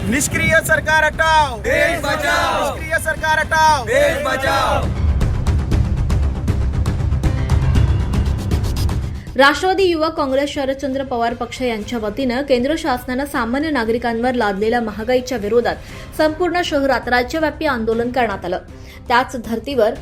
निष्क्रिय सरकार हटाओ, देश बचाओ, निष्क्रिय सरकार हटाओ, देश बचाओ। राष्ट्रवादी युवक काँग्रेस शरदचंद्र पवार पक्ष यांच्या वतीनं केंद्र शासनानं सामान्य नागरिकांवर लादलेल्या महागाईच्या विरोधात संपूर्ण शहरात राज्यव्यापी आंदोलन करण्यात आलं। त्याच धर्तीवर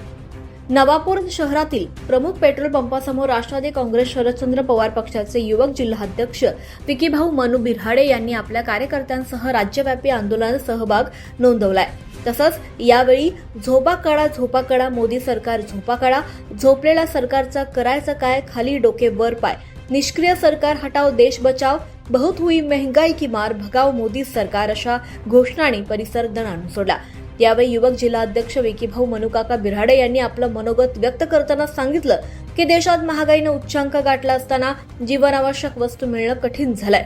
नवापूर शहरातील प्रमुख पेट्रोल पंपासमोर राष्ट्रवादी काँग्रेस शरदचंद्र पवार पक्षाचे युवक जिल्हाध्यक्ष विकीभाऊ मनू बिऱ्हाडे यांनी आपल्या कार्यकर्त्यांसह राज्यव्यापी आंदोलनात सहभाग नोंदवलाय। तसंच यावेळी झोपा काढा मोदी सरकार झोपा काढा, झोपलेल्या सरकारचा करायचं काय, खाली डोके वर पाय, निष्क्रिय सरकार हटाओ देश बचाव, बहुत हुई महंगाई की मार, भगाव मोदी सरकार अशा घोषणांनी परिसर दणाणून सोडला। यावेळी युवक जिल्हाध्यक्ष विकीभाऊ मनूकाका बिऱ्हाडे यांनी आपलं मनोगत व्यक्त करताना सांगितलं की देशात महागाईने उच्चांक गाठला असताना जीवनावश्यक वस्तू मिळणं कठीण झालंय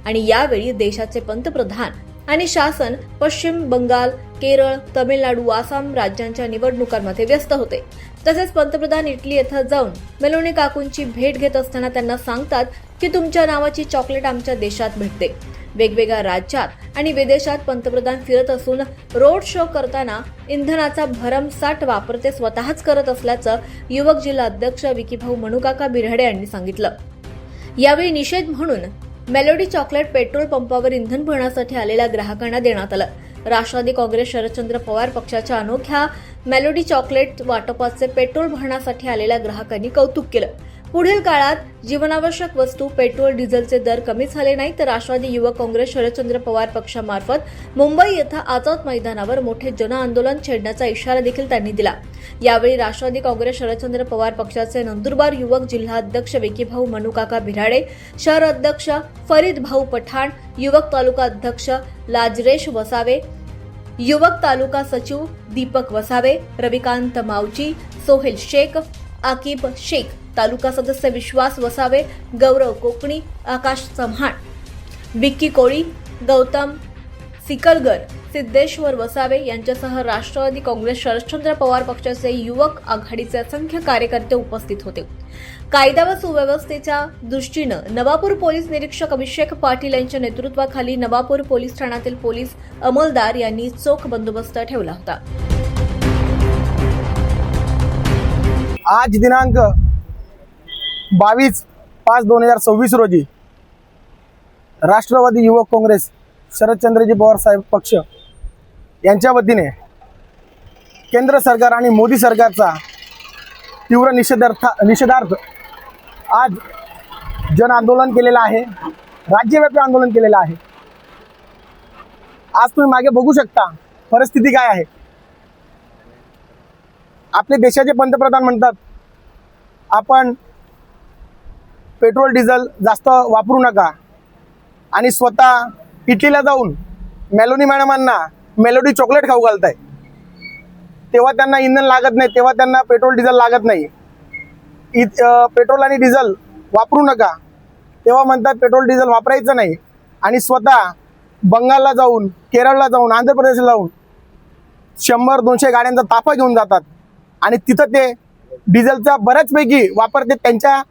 आणि यावेळी देशाचे पंतप्रधान आणि शासन पश्चिम बंगाल, केरळ, तमिळनाडू, आसाम राज्यांच्या निवडणुकांमध्ये व्यस्त होते। तसेच पंतप्रधान इटली येथे जाऊन मेलोनी काकूंची भेट घेत असताना त्यांना सांगतात की तुमच्या नावाची चॉकलेट आमच्या देशात भेटते। वेगवेगळ्या राज्यात आणि विदेशात पंतप्रधान फिरत असून रोड शो करताना इंधनाचा भरमसाठ वापर ते स्वतःच करत असल्याचं युवक जिल्हाध्यक्ष विकीभाऊ मनूकाका बिऱ्हाडे यांनी सांगितलं। यावेळी निषेध म्हणून मेलोडी चॉकलेट पेट्रोल पंपावर इंधन भरण्यासाठी आलेल्या ग्राहकांना देण्यात आलं। राष्ट्रवादी काँग्रेस शरदचंद्र पवार पक्षाच्या अनोख्या मेलोडी चॉकलेट वाटपाचे पेट्रोल भरण्यासाठी आलेल्या ग्राहकांनी कौतुक केलं। पुढील काळात जीवनावश्यक वस्तू पेट्रोल डिझेलचे दर कमी झाले नाही तर राष्ट्रवादी युवक काँग्रेस शरदचंद्र पवार पक्षामार्फत मुंबई येथे आझाद मैदानावर मोठे जनआंदोलन छेडण्याचा इशारा देखील त्यांनी दिला। यावेळी राष्ट्रवादी काँग्रेस शरदचंद्र पवार पक्षाचे नंदुरबार युवक जिल्हाध्यक्ष विकीभाऊ मनूकाका बिऱ्हाडे, शहर अध्यक्ष फरीद भाऊ पठाण, युवक तालुका अध्यक्ष लाजरेश वसावे, युवक तालुका सचिव दीपक वसावे, रविकांत मावजी, सोहेल शेख, आकिब शेख, तालुका सदस्य विश्वास वसावे, गौरव कोकणी, आकाश चव्हाण, विक्की कोळी, गौतम सिकलगर, सिद्धेश्वर वसावे यांच्यासह राष्ट्रवादी काँग्रेस शरदचंद्र पवार पक्षाचे युवक आघाडीचे असंख्य कार्यकर्ते उपस्थित होते। कायदा व सुव्यवस्थेच्या दृष्टीनं नवापूर पोलीस निरीक्षक अभिषेक पाटील यांच्या नेतृत्वाखाली नवापूर पोलीस ठाण्यातील पोलीस अंमलदार यांनी चोख बंदोबस्त ठेवला होता। आज दिनांक 22/5/2026 रोजी राष्ट्रवादी युवक काँग्रेस शरदचंद्रजी पवार साहेब पक्ष यांच्या वतीने केंद्र सरकार आणि मोदी सरकारचा तीव्र निषेधार्थ आज जन आंदोलन केलेलं आहे, राज्यव्यापी आंदोलन केलेलं आहे। आज तुम्ही मागे बघू शकता परिस्थिती काय आहे। आपले देशाचे पंतप्रधान म्हणतात आपण पेट्रोल डिझेल जास्त वापरू नका आणि स्वतः इटलीला जाऊन मेलोनी मॅडमांना मेलोडी चॉकलेट खाऊ घालताय। तेव्हा त्यांना इंधन लागत नाही, तेव्हा त्यांना पेट्रोल डिझेल लागत नाही। पेट्रोल आणि डिझेल वापरू नका तेव्हा म्हणतात पेट्रोल डिझेल वापरायचं नाही आणि स्वतः बंगालला जाऊन, केरळला जाऊन, आंध्र प्रदेशला जाऊन 100-200 गाड्यांचा ताफा घेऊन जातात आणि तिथं ते डिझेलचा बऱ्याचपैकी वापर ते त्यांच्या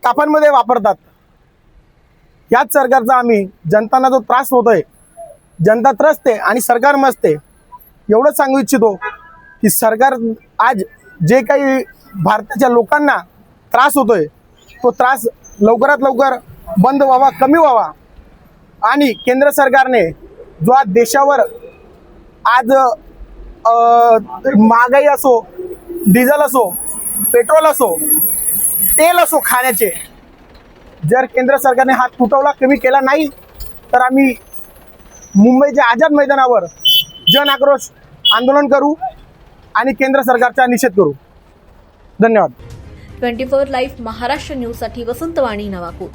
ताफांमध्ये वापरतात। याच सरकारचा आम्ही जनतांना जो त्रास होतोय, जनता त्रस्त आहे आणि सरकार मस्त आहे एवढंच सांगू इच्छितो की सरकार आज जे काही भारताच्या लोकांना त्रास होतोय तो त्रास लवकरात लवकर बंद व्हावा, कमी व्हावा आणि केंद्र सरकारने जो आज देशावर आज महागाई असो, डिझेल असो, पेट्रोल असो, तेल असो खाण्याचे, जर केंद्र सरकारने हात तुटवला, कमी केला नाही तर आम्ही मुंबईच्या आझाद मैदानावर जन आक्रोश आंदोलन करू आणि केंद्र सरकारचा निषेध करू। धन्यवाद। 24 लाईव्ह महाराष्ट्र न्यूजसाठी वसंत वाणी नवापूर।